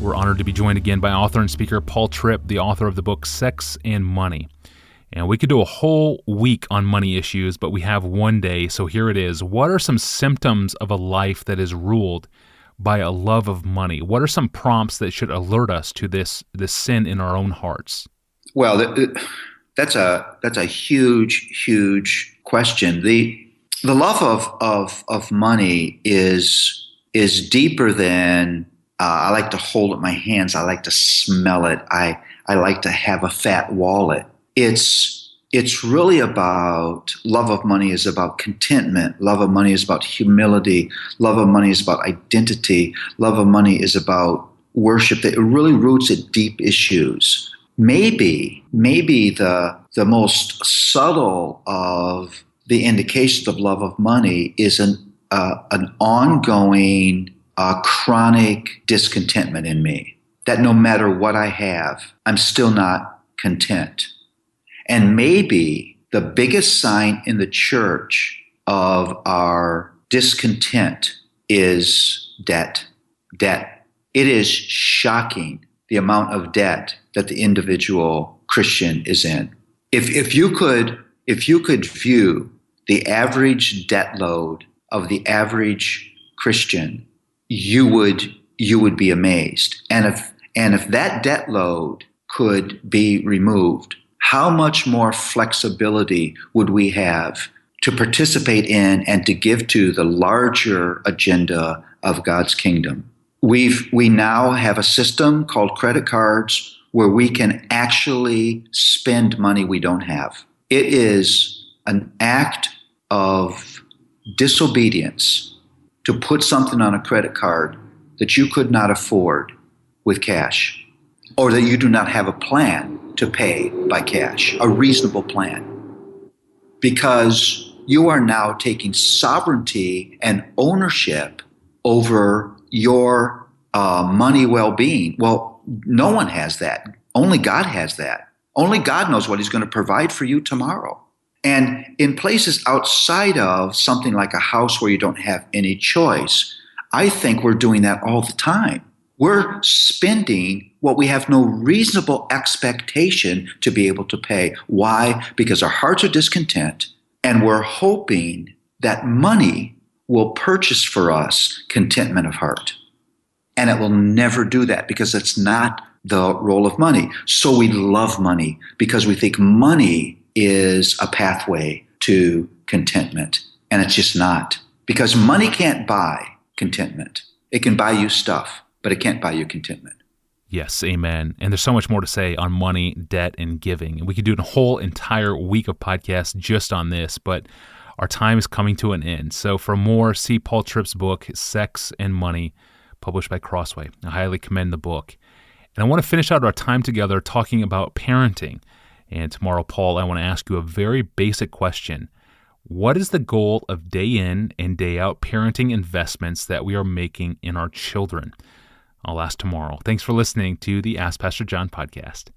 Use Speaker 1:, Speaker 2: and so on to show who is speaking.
Speaker 1: We're honored to be joined again by author and speaker Paul Tripp, the author of the book Sex and Money. And we could do a whole week on money issues, but we have one day, so here it is. What are some symptoms of a life that is ruled by a love of money? What are some prompts that should alert us to this sin in our own hearts?
Speaker 2: Well, that's a huge question. The love of money is deeper than I like to hold it in my hands. I like to smell it. I like to have a fat wallet. It's really about, love of money is about contentment. Love of money is about humility. Love of money is about identity. Love of money is about worship. That it really roots at deep issues. Maybe the most subtle of the indications of love of money is an ongoing chronic discontentment in me, that no matter what I have, I'm still not content. And maybe the biggest sign in the church of our discontent is debt. Debt. It is shocking the amount of debt that the individual Christian is in. If you could view the average debt load of the average Christian, you would be amazed. And if that debt load could be removed, how much more flexibility would we have to participate in and to give to the larger agenda of God's kingdom? We now have a system called credit cards where we can actually spend money we don't have. It is an act of disobedience to put something on a credit card that you could not afford with cash, or that you do not have a plan to pay by cash, a reasonable plan. Because you are now taking sovereignty and ownership over your money well-being. Well, no one has that. Only God has that. Only God knows what He's going to provide for you tomorrow. And in places outside of something like a house where you don't have any choice, I think we're doing that all the time. We're spending what we have no reasonable expectation to be able to pay. Why? Because our hearts are discontent, and we're hoping that money will purchase for us contentment of heart. And it will never do that, because it's not the role of money. So we love money because we think money is a pathway to contentment. And it's just not. Because money can't buy contentment. It can buy you stuff, but it can't buy you contentment.
Speaker 1: Yes, amen. And there's so much more to say on money, debt, and giving. And we could do a whole entire week of podcasts just on this, but our time is coming to an end. So for more, see Paul Tripp's book, Sex and Money, published by Crossway. I highly commend the book. And I want to finish out our time together talking about parenting. And tomorrow, Paul, I want to ask you a very basic question. What is the goal of day in and day out parenting investments that we are making in our children? I'll ask tomorrow. Thanks for listening to the Ask Pastor John podcast.